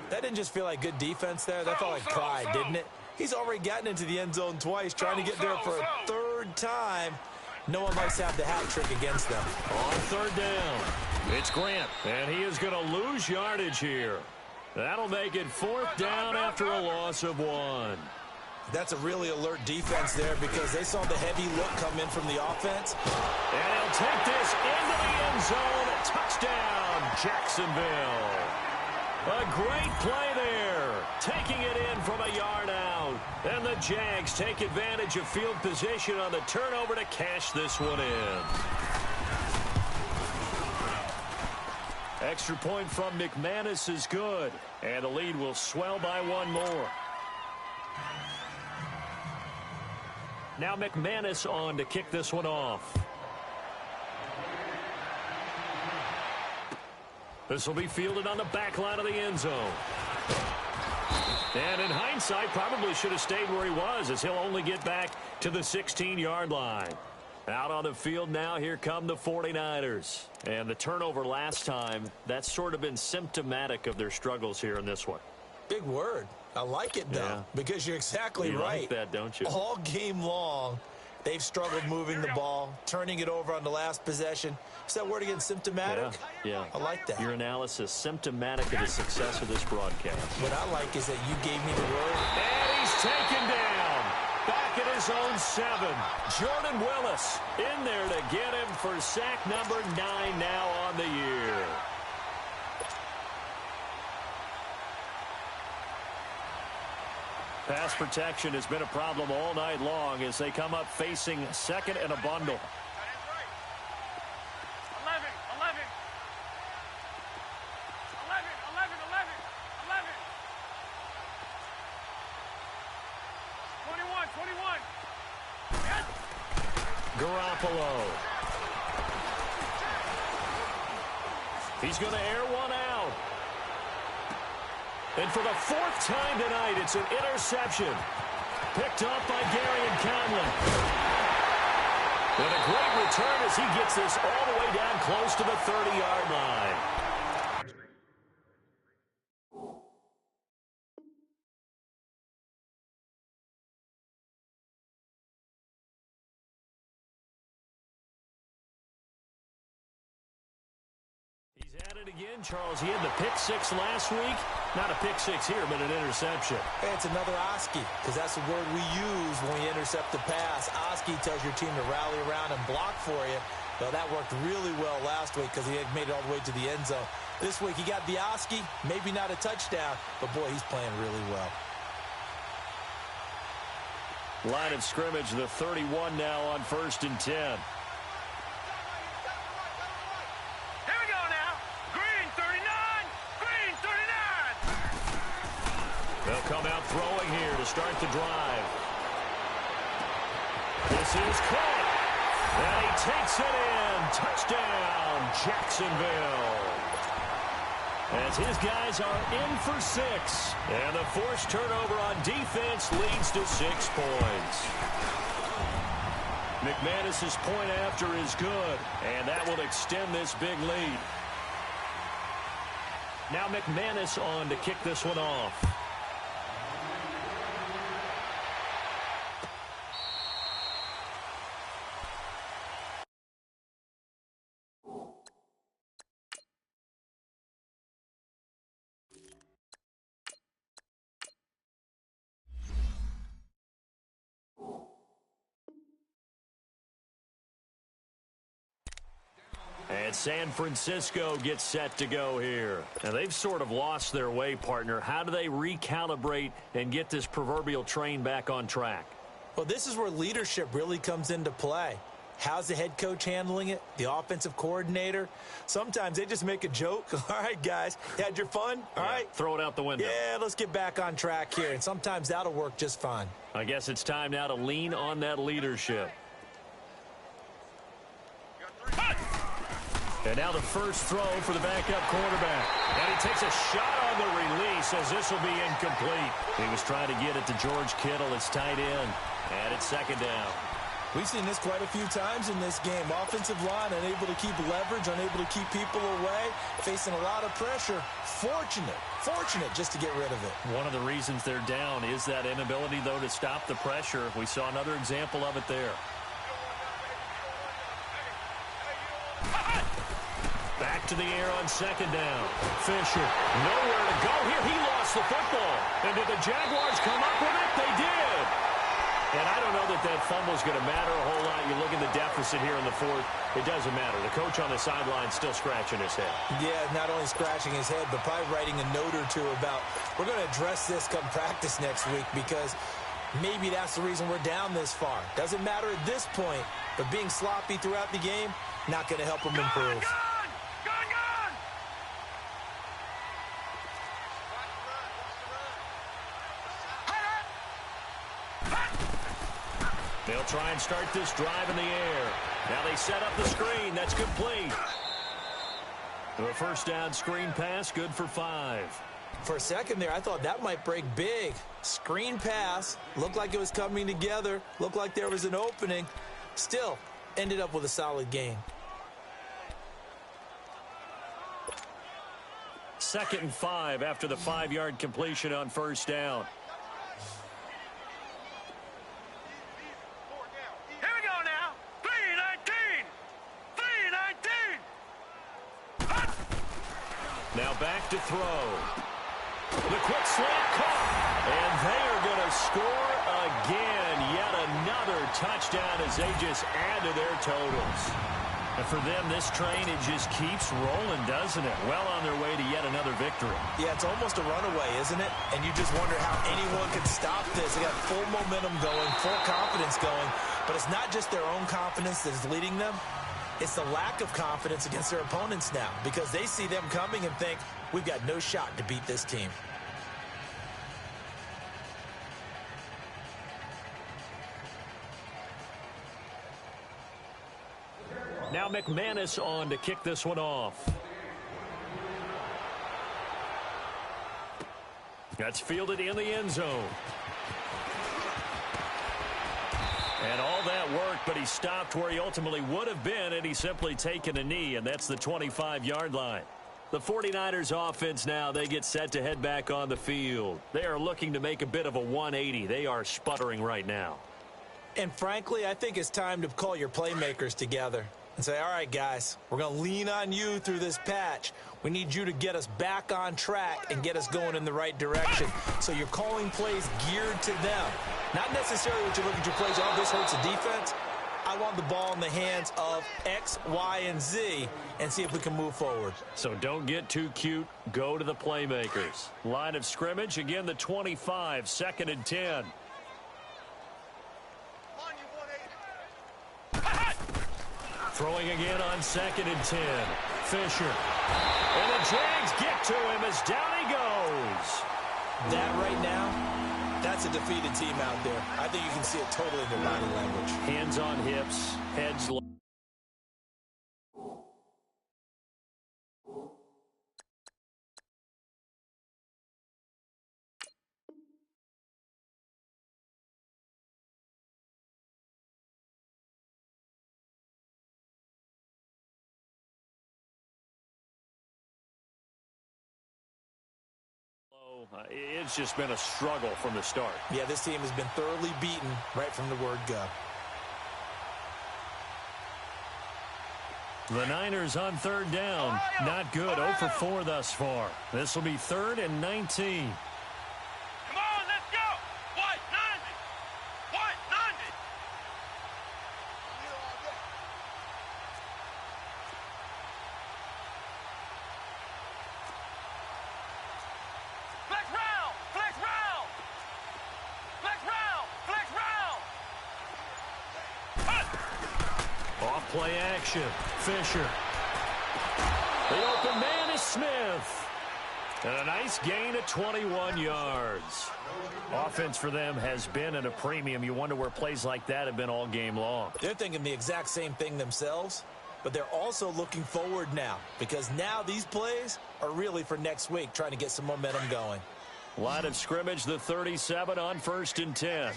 That didn't just feel like good defense there. That felt like pride, didn't it? He's already gotten into the end zone twice, trying to get there for a third time. No one likes to have the hat trick against them. On third down, it's Grant, and he is going to lose yardage here. That'll make it fourth down after a loss of 1. That's a really alert defense there because they saw the heavy look come in from the offense. And he'll take this into the end zone. Touchdown, Jacksonville. A great play there. Taking it in from a yard out. And the Jags take advantage of field position on the turnover to cash this one in. Extra point from McManus is good. And the lead will swell by 1 more. Now McManus on to kick this one off. This will be fielded on the back line of the end zone. And in hindsight, probably should have stayed where he was, as he'll only get back to the 16-yard line. Out on the field now, here come the 49ers. And the turnover last time, that's sort of been symptomatic of their struggles here in this one. Big word. I like it, though, because you're exactly right. You like that, don't you? All game long, they've struggled moving the ball, turning it over on the last possession. Is that word again, symptomatic? Yeah. I like that. Your analysis, symptomatic of the success of this broadcast. What I like is that you gave me the word. And he's taken down. Back at his own 7. Jordan Willis in there to get him for sack number 9 now on the year. Pass protection has been a problem all night long as they come up facing second and a bundle. 21. Garoppolo. He's going to air one out. And for the 4th time tonight, it's an interception. Picked up by Garyon Conley. And a great return as he gets this all the way down close to the 30-yard line. He's at it again, Charles. He had the pick 6 last week. Not a pick 6 here, but an interception. Hey, it's another Oski, because that's the word we use when we intercept the pass. Oski tells your team to rally around and block for you. Well, that worked really well last week because he had made it all the way to the end zone. This week, he got the Oski, maybe not a touchdown, but, boy, he's playing really well. Line of scrimmage, the 31 now on 1st and 10. They'll come out throwing here to start the drive. This is caught. And he takes it in. Touchdown, Jacksonville. As his guys are in for 6. And the forced turnover on defense leads to 6 points. McManus's point after is good. And that will extend this big lead. Now McManus on to kick this one off. As San Francisco gets set to go here. Now, they've sort of lost their way, partner. How do they recalibrate and get this proverbial train back on track? Well, this is where leadership really comes into play. How's the head coach handling it? The offensive coordinator? Sometimes they just make a joke. All right, guys, you had your fun? All right. Throw it out the window. Yeah, let's get back on track here. And sometimes that'll work just fine. I guess it's time now to lean on that leadership. And now the first throw for the backup quarterback. And he takes a shot on the release as this will be incomplete. He was trying to get it to George Kittle, his tight end. And it's second down. We've seen this quite a few times in this game. Offensive line unable to keep leverage, unable to keep people away, facing a lot of pressure. Fortunate just to get rid of it. One of the reasons they're down is that inability, though, to stop the pressure. We saw another example of it there. Back to the air on second down. Fisher, nowhere to go here. He lost the football. And did the Jaguars come up with it? They did. And I don't know that fumble's going to matter a whole lot. You look at the deficit here in the fourth, it doesn't matter. The coach on the sideline still scratching his head. Yeah, not only scratching his head, but probably writing a note or two about, we're going to address this come practice next week because maybe that's the reason we're down this far. Doesn't matter at this point, but being sloppy throughout the game, not going to help them improve. They'll try and start this drive in the air. Now they set up the screen. That's complete. The first down screen pass, good for 5. For a second there, I thought that might break big. Screen pass, looked like it was coming together, looked like there was an opening. Still, ended up with a solid gain. 2nd and 5 after the 5-yard completion on first down. Now back to throw. The quick slant caught. And they are going to score again. Yet another touchdown as they just add to their totals. And for them, this train, it just keeps rolling, doesn't it? Well on their way to yet another victory. Yeah, it's almost a runaway, isn't it? And you just wonder how anyone can stop this. They got full momentum going, full confidence going. But it's not just their own confidence that is leading them. It's the lack of confidence against their opponents now because they see them coming and think, we've got no shot to beat this team. Now McManus on to kick this one off. That's fielded in the end zone. And all that work, but he stopped where he ultimately would have been, and he's simply taken a knee, and that's the 25-yard line. The 49ers offense now, they get set to head back on the field. They are looking to make a bit of a 180. They are sputtering right now. And frankly, I think it's time to call your playmakers together and say, all right, guys, we're going to lean on you through this patch. We need you to get us back on track and get us going in the right direction. So you're calling plays geared to them. Not necessarily what you look at your plays, oh, this hurts the defense. I want the ball in the hands of X, Y, and Z and see if we can move forward. So don't get too cute. Go to the playmakers. Line of scrimmage, again, the 25, 2nd and 10. Throwing again on 2nd and 10. Fisher. And the Jags get to him as down he goes. That right now, that's a defeated team out there. I think you can see it totally in their body language. Hands on hips, heads low. It's just been a struggle from the start. Yeah, this team has been thoroughly beaten right from the word go. The Niners on 3rd down. Not good. 0 for 4 thus far. This will be 3rd and 19. Come on, let's go. What? 90. What? 90. Play action. Fisher. The open man is Smith. And a nice gain of 21 yards. Offense for them has been at a premium. You wonder where plays like that have been all game long. They're thinking the exact same thing themselves, but they're also looking forward now because now these plays are really for next week, trying to get some momentum going. Line of scrimmage, the 37 on 1st and 10.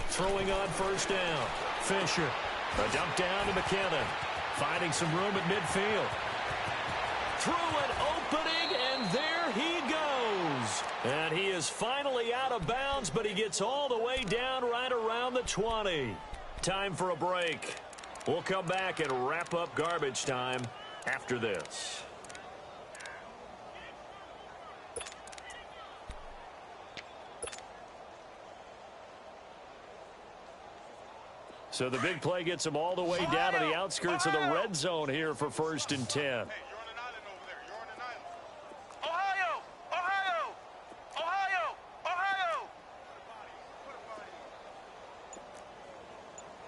Throwing on 1st down. Fisher. A dump down to McKinnon. Finding some room at midfield. Through an opening, and there he goes. And he is finally out of bounds, but he gets all the way down right around the 20. Time for a break. We'll come back and wrap up garbage time after this. So the big play gets him all the way down to the outskirts of the red zone here for 1st and 10. Hey, you're on an island over there. You're on an island. Ohio! Ohio! Ohio! Ohio!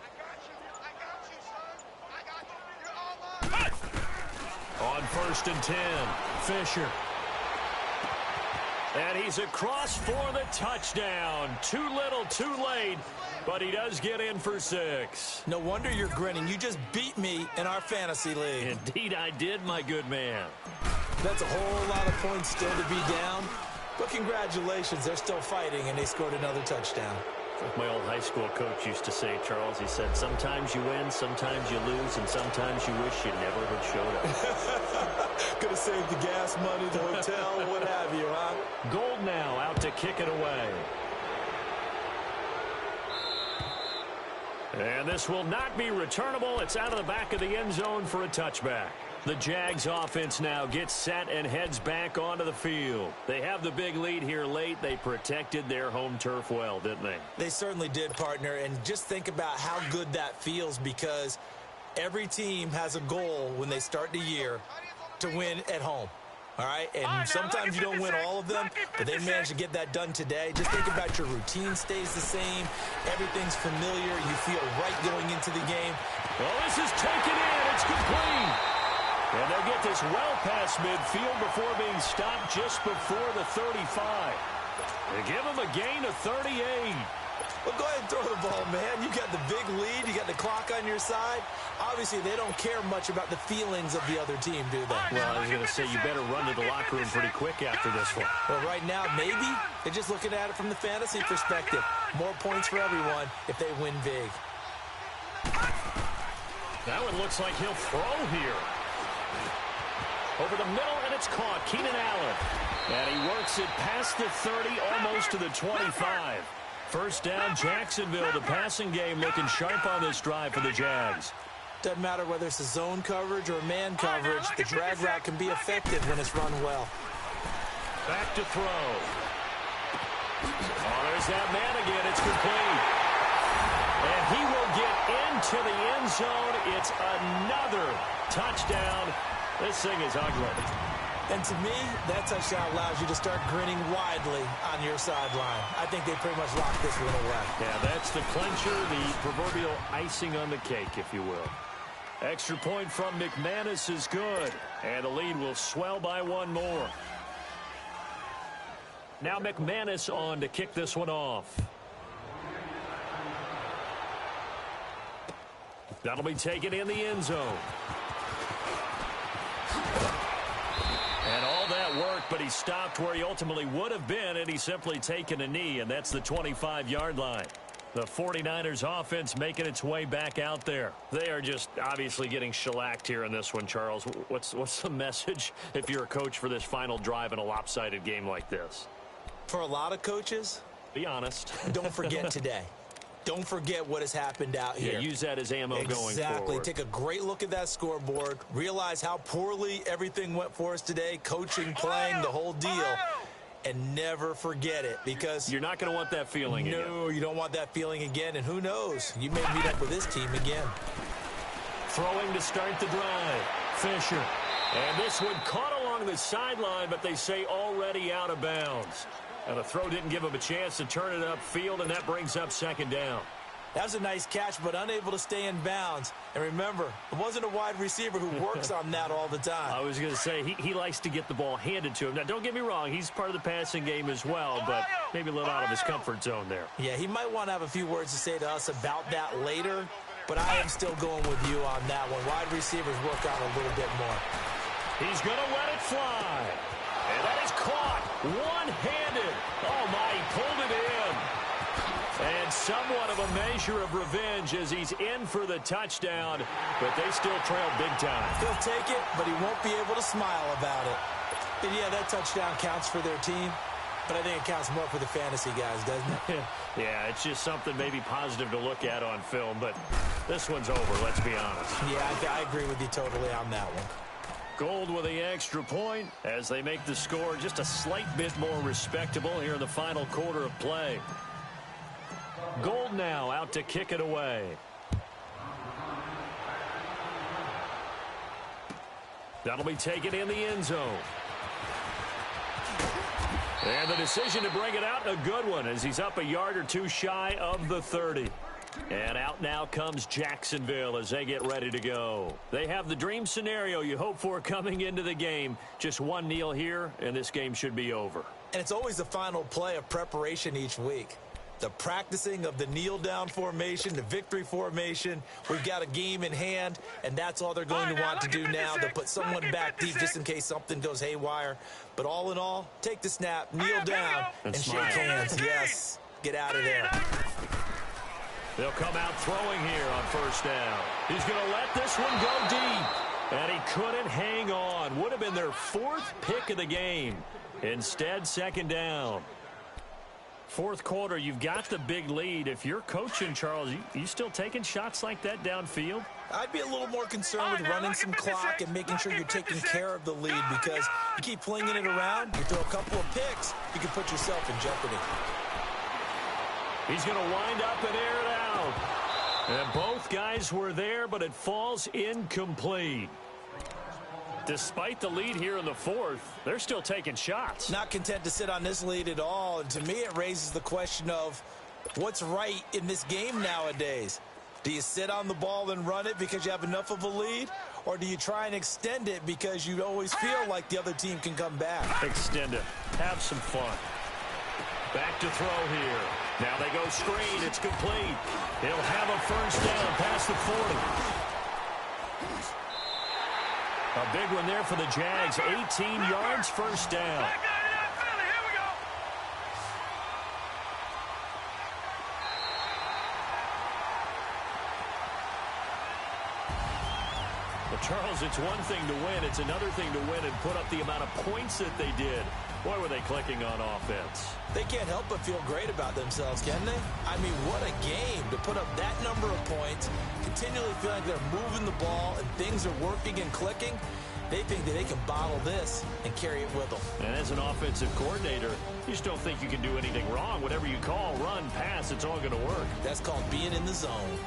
I got you, son. I got you. You're all mine. On 1st and 10, Fisher. And he's across for the touchdown. Too little, too late. But he does get in for 6. No wonder you're grinning. You just beat me in our fantasy league. Indeed I did, my good man. That's a whole lot of points still to be down. But congratulations, they're still fighting, and they scored another touchdown. Like my old high school coach used to say, Charles, he said, sometimes you win, sometimes you lose, and sometimes you wish you never had showed up. Could have saved the gas money, the hotel, what have you, huh? Gold now out to kick it away. And this will not be returnable. It's out of the back of the end zone for a touchback. The Jags offense now gets set and heads back onto the field. They have the big lead here late. They protected their home turf well, didn't they? They certainly did, partner. And just think about how good that feels because every team has a goal when they start the year to win at home. All right, and sometimes you don't win all of them, but they managed to get that done today. Just think about your routine stays the same. Everything's familiar. You feel right going into the game. Well, this is taken in. It's complete. And they'll get this well past midfield before being stopped just before the 35. They give them a gain of 38. Well, go ahead and throw the ball, man. You got the big lead. You got the clock on your side. Obviously, they don't care much about the feelings of the other team, do they? Well, I was going to say, you better run to the locker room pretty quick after this one. Well, right now, maybe. They're just looking at it from the fantasy perspective. More points for everyone if they win big. That one looks like he'll throw here. Over the middle, and it's caught. Keenan Allen. And he works it past the 30, almost to the 25. First down, Jacksonville. The passing game looking sharp on this drive for the Jags. Doesn't matter whether it's a zone coverage or man coverage. The drag route can be effective when it's run well. Back to throw. Oh, there's that man again. It's complete. And he will get into the end zone. It's another touchdown. This thing is ugly. And to me, that touchdown allows you to start grinning widely on your sideline. I think they pretty much locked this one away. Yeah, that's the clincher, the proverbial icing on the cake, if you will. Extra point from McManus is good. And the lead will swell by one more. Now McManus on to kick this one off. That'll be taken in the end zone. And all that work, but he stopped where he ultimately would have been, and he's simply taken a knee, and that's the 25-yard line. The 49ers offense making its way back out there. They are just obviously getting shellacked here in this one, Charles. What's the message if you're a coach for this final drive in a lopsided game like this? For a lot of coaches, be honest. Don't forget today. Don't forget what has happened out here. Yeah, use that as ammo going forward. Exactly. Take a great look at that scoreboard. Realize how poorly everything went for us today. Coaching, playing, the whole deal. And never forget it because you're not going to want that feeling again. No, you don't want that feeling again. And who knows? You may meet up with this team again. Throwing to start the drive. Fisher. And this one caught along along the sideline, but they say already out of bounds. Now, the throw didn't give him a chance to turn it upfield, and that brings up second down. That was a nice catch, but unable to stay in bounds. And remember, it wasn't a wide receiver who works on that all the time. I was going to say, he likes to get the ball handed to him. Now, don't get me wrong, he's part of the passing game as well, but maybe a little out of his comfort zone there. Yeah, he might want to have a few words to say to us about that later, but I am still going with you on that one. Wide receivers work on a little bit more. He's going to let it fly. And that is caught one-handed. Oh, my, he pulled it in. And somewhat of a measure of revenge as he's in for the touchdown, but they still trail big time. He'll take it, but he won't be able to smile about it. And yeah, that touchdown counts for their team, but I think it counts more for the fantasy guys, doesn't it? Yeah, it's just something maybe positive to look at on film, but this one's over, let's be honest. Yeah, I agree with you totally on that one. Gold with the extra point as they make the score just a slight bit more respectable here in the final quarter of play. Gold now out to kick it away. That'll be taken in the end zone. And the decision to bring it out, a good one, as he's up a yard or two shy of the 30. And out now comes Jacksonville as they get ready to go. They have the dream scenario you hope for coming into the game. Just one kneel here, and this game should be over. And it's always the final play of preparation each week. The practicing of the kneel-down formation, the victory formation. We've got a game in hand, and that's all they're going to want to do now. They'll put someone back deep just in case something goes haywire. But all in all, take the snap, kneel down, and shake hands. Yes, get out of there. They'll come out throwing here on first down. He's going to let this one go deep. And he couldn't hang on. Would have been their fourth pick of the game. Instead, second down. Fourth quarter, you've got the big lead. If you're coaching, Charles, you still taking shots like that downfield? I'd be a little more concerned with running some clock and making sure you're taking care of the lead, because you keep flinging it around, you throw a couple of picks, you can put yourself in jeopardy. He's going to wind up and air it out. And both guys were there, but it falls incomplete. Despite the lead here in the fourth, they're still taking shots. Not content to sit on this lead at all. And to me, it raises the question of what's right in this game nowadays. Do you sit on the ball and run it because you have enough of a lead? Or do you try and extend it because you always feel like the other team can come back? Extend it. Have some fun. Back to throw here. Now they go screen. It's complete. He'll have a first down past the 40. A big one there for the Jags. 18 yards, first down. Well, Charles, it's one thing to win. It's another thing to win and put up the amount of points that they did. Boy, were they clicking on offense. They can't help but feel great about themselves, can they? I mean, what a game to put up that number of points, continually feel like they're moving the ball and things are working and clicking. They think that they can bottle this and carry it with them. And as an offensive coordinator, you just don't think you can do anything wrong. Whatever you call, run, pass, it's all going to work. That's called being in the zone.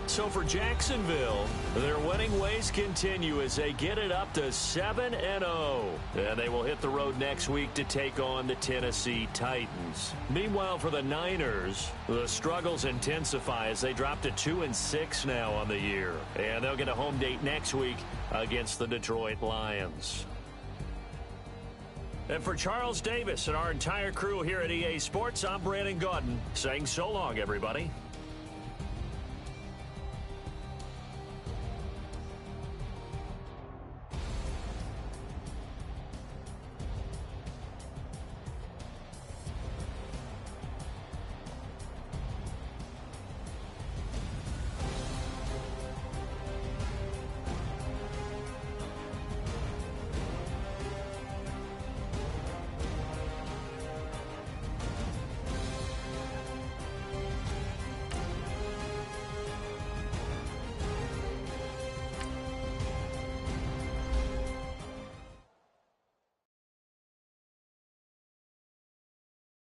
So for Jacksonville, their winning ways continue as they get it up to 7-0. And they will hit the road next week to take on the Tennessee Titans. Meanwhile, for the Niners, the struggles intensify as they drop to 2-6 now on the year. And they'll get a home date next week against the Detroit Lions. And for Charles Davis and our entire crew here at EA Sports, I'm Brandon Gaudin saying so long, everybody.